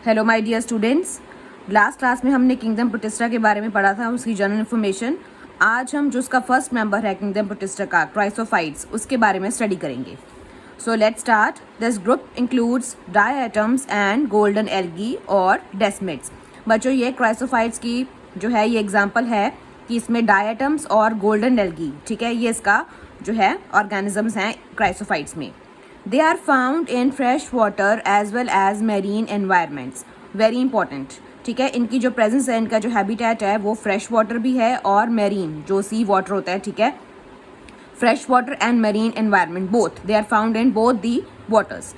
Hello my dear students, last class में हमने kingdom protista के बारे में पढ़ा था, उसकी जनरल इन्फॉर्मेशन। आज हम जो उसका फर्स्ट मेंबर है किंगडम प्रोटिस्टा का, क्राइसोफाइट्स, उसके बारे में स्टडी करेंगे। So let's start. This group includes diatoms and golden algae और डेस्मिड्स। बच्चों, ये क्राइसोफाइट्स की जो है ये एग्जाम्पल है कि इसमें डायटम्स और गोल्डन एल्गी, ठीक है, ये इसका जो है ऑर्गेनिजम्स हैं क्राइसोफाइट्स में। They are found in fresh water as well as marine environments. Very important. ठीक है, इनकी जो प्रेजेंस है, इनका जो हैबिटेट है वो फ्रेश वाटर भी है और मेरीन जो सी वाटर होता है, ठीक है, fresh water and marine environment both, they are found in both the waters.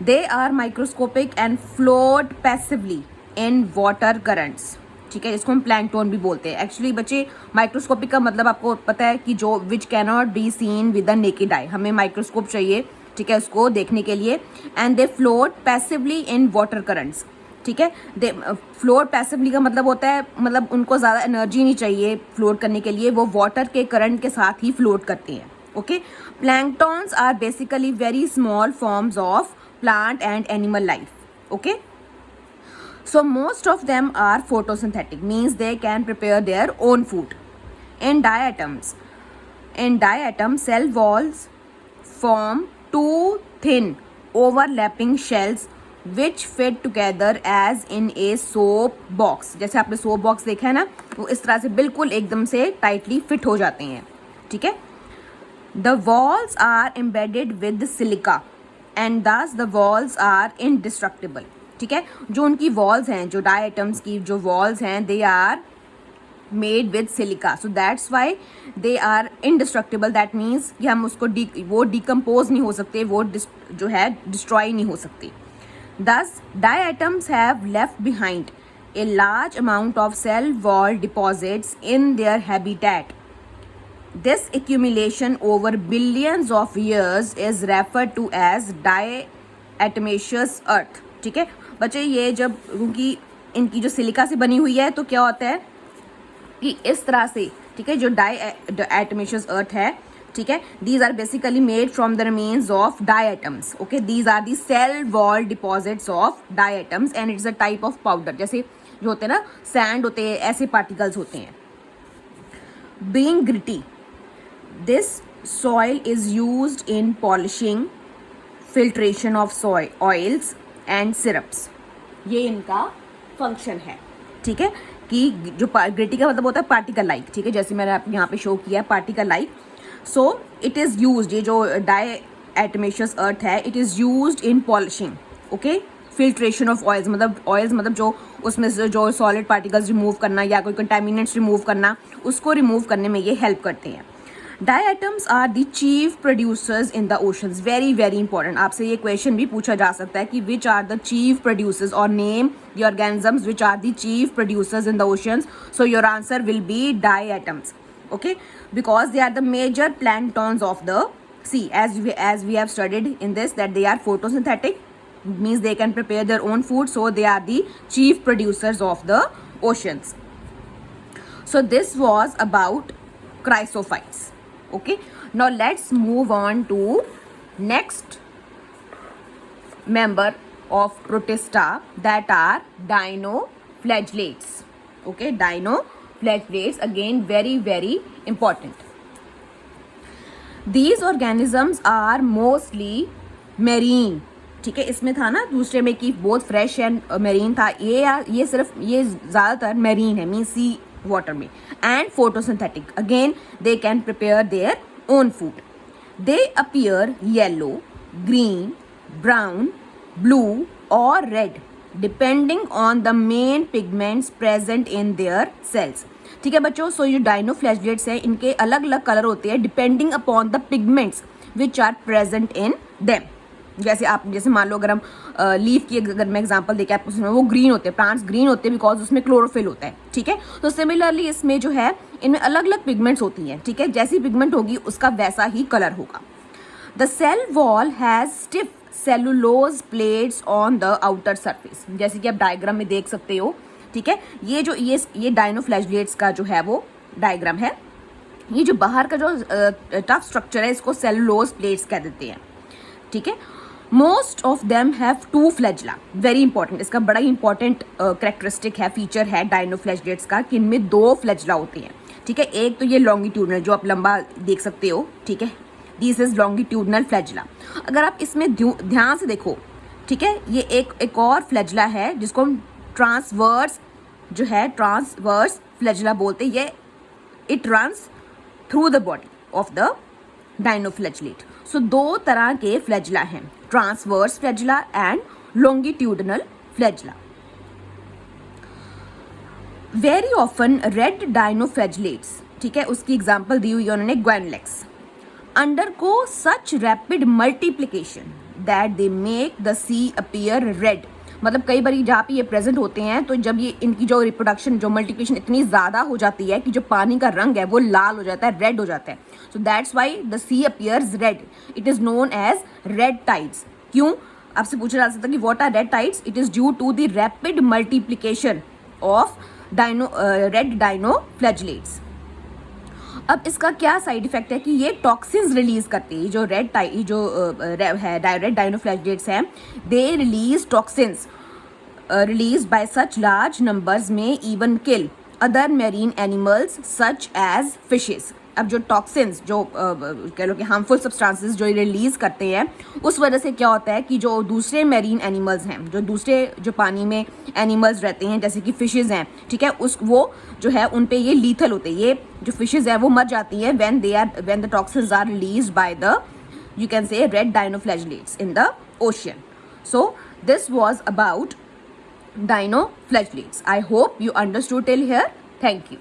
They are microscopic and float passively in water currents. ठीक है, इसको हम प्लैंकटन भी बोलते हैं। एक्चुअली बच्चे, माइक्रोस्कोपिक का मतलब आपको पता है कि जो which cannot be seen with the naked eye, हमें माइक्रोस्कोप चाहिए, ठीक है, उसको देखने के लिए। And they float passively in water currents. ठीक है, दे फ्लोट पैसिवली का मतलब होता है, मतलब उनको ज़्यादा एनर्जी नहीं चाहिए फ्लोट करने के लिए, वो वाटर के करंट के साथ ही फ्लोट करते हैं। Okay, planktons are basically very small forms of plant and animal life. Okay, so most of them are photosynthetic, means they can prepare their own food. In diatom cell walls form two thin overlapping shells which fit together as in a soap box. जैसे आपने soap box देखा है ना, वो इस तरह से बिल्कुल एकदम से tightly fit हो जाते हैं। ठीक है, the walls are embedded with silica and thus the walls are indestructible. ठीक है, जो उनकी वॉल्स हैं, जो डायटम्स की जो वॉल्स हैं, they are made with silica, so that's why they are indestructible. That means कि हम उसको वो डिकम्पोज नहीं हो सकते, वो जो है डिस्ट्रॉय नहीं हो सकती। Thus diatoms have left behind a large amount of cell wall deposits in their habitat. This accumulation over billions of years is referred to as diatomaceous earth. ठीक है बच्चे, ये जब क्योंकि इनकी जो सिलिका से बनी हुई है, तो क्या होता है कि इस तरह से, ठीक है, जो diatomaceous earth है, ठीक है, these are basically made from the remains of diatoms. Okay, these are the cell wall deposits of diatoms and it's a type of powder. जैसे जो होते हैं ना, sand होते हैं, ऐसे particles होते हैं. Being gritty, this soil is used in polishing, filtration of soil oils and syrups. ये इनका फंक्शन है। ठीक है, कि जो ग्रिटी का मतलब होता है पार्टिकल लाइक, ठीक है, जैसे मैंने आपको यहाँ पे शो किया है particle like. So it is used, ये जो डायटमेशियस अर्थ है, it is used in polishing, okay, filtration of oils, मतलब जो उसमें से जो सॉलिड पार्टिकल्स रिमूव करना या कोई कंटेमिनेंट्स रिमूव करना, उसको रिमूव करने में ये हेल्प करते हैं। Diatoms are the chief producers in the oceans. Very very important, आपसे ये क्वेश्चन भी पूछा जा सकता है कि which are the chief producers और name the organisms which are the chief producers in the oceans. So your answer will be diatoms. Okay, because they are the major planktons of the sea, as we have studied in this, that they are photosynthetic, means they can prepare their own food, so they are the chief producers of the oceans. So this was about chrysophytes. Okay, now let's move on to next member of protista, that are dinoflagellates. Okay, dinoflagellates, again very very important. These organisms are mostly marine. ठीक है, इसमें था ना दूसरे में कि both fresh and marine था, ये सिर्फ ये ज़्यादातर मेरीन है, मीन सी वाटर में, and photosynthetic, again they can prepare their own food. They appear yellow, green, brown, blue और red depending on the main pigments present in their cells. ठीक है बच्चों, सो ये डायनोफ्लैजेलेट्स हैं, इनके अलग अलग कलर होते हैं depending upon the pigments which are present in them. जैसे मान लो, अगर हम लीफ की अगर मैं एग्जांपल देके आपको सुना, वो ग्रीन होते हैं, प्लांट्स ग्रीन होते हैं बिकॉज उसमें क्लोरोफिल होता है. ठीक है, तो सिमिलरली इसमें जो है, इनमें अलग अलग पिगमेंट्स होती हैं. ठीक है, जैसी पिगमेंट होगी उसका वैसा ही कलर होगा. The cell wall has stiff cellulose plates on the outer surface, जैसे कि आप डायग्राम में देख सकते हो. ठीक है, ये डायनोफ्लैजेलेट्स का जो है वो डायग्राम है. ये जो बाहर का जो टफ स्ट्रक्चर है, इसको सेलुलोज प्लेट्स कह देते हैं. ठीक है, most of them have two flagella, very important, इसका बड़ा ही इंपॉर्टेंट करेक्टरिस्टिक है, फीचर है डायनोफ्लैजलेट्स का कि इनमें 2 फ्लैजला होते हैं, ठीक है। एक तो ये लॉन्गिट्यूडनल जो आप लंबा देख सकते हो, ठीक है, दिस इज लॉन्गिट्यूडनल फ्लैजला। अगर आप इसमें ध्यान से देखो, ठीक है, ये एक और फ्लैजला है जिसको हम ट्रांसवर्स जो है ट्रांसवर्स फ्लैजला बोलते हैं। ये it runs through the body of the dinoflagellate. So 2 तरह के फ्लैजला हैं, transverse flagella and longitudinal flagella. Very often red dinoflagellates, ठीक है, उसकी एग्जांपल दी हुई है उन्होंने Gonyaulax, undergo such rapid multiplication that they make the sea appear red. मतलब कई बार जहाँ पे ये प्रेजेंट होते हैं तो जब ये इनकी जो रिप्रोडक्शन जो मल्टीप्लिकेशन इतनी ज़्यादा हो जाती है कि जो पानी का रंग है वो लाल हो जाता है, रेड हो जाता है। So that's why the sea appears red, it is known as red tides. क्यों, आपसे पूछा जा सकता है कि what are red tides? It is due to the rapid multiplication of red dinoflagellates. अब इसका क्या साइड इफेक्ट है कि ये टॉक्सिन्स रिलीज करते हैं, जो रेड डायनोफ्लैजलेट्स हैं, they release toxins release by such large numbers में even kill other marine animals such as fishes. अब जो टॉक्सिन्स जो कह लो कि हार्मफुल सब्सटेंसेस जो रिलीज करते हैं, उस वजह से क्या होता है कि जो दूसरे मेरीन एनिमल्स हैं, जो दूसरे जो पानी में एनिमल्स रहते हैं जैसे कि फिशेस हैं, ठीक है, वो जो है उन पे ये लीथल होते हैं, ये जो फिशेस है वो मर जाती हैं when the toxins are released by the you can say red dinoflagellates in the ocean. So this was about dinoflagellates. I hope you understood till here. Thank you.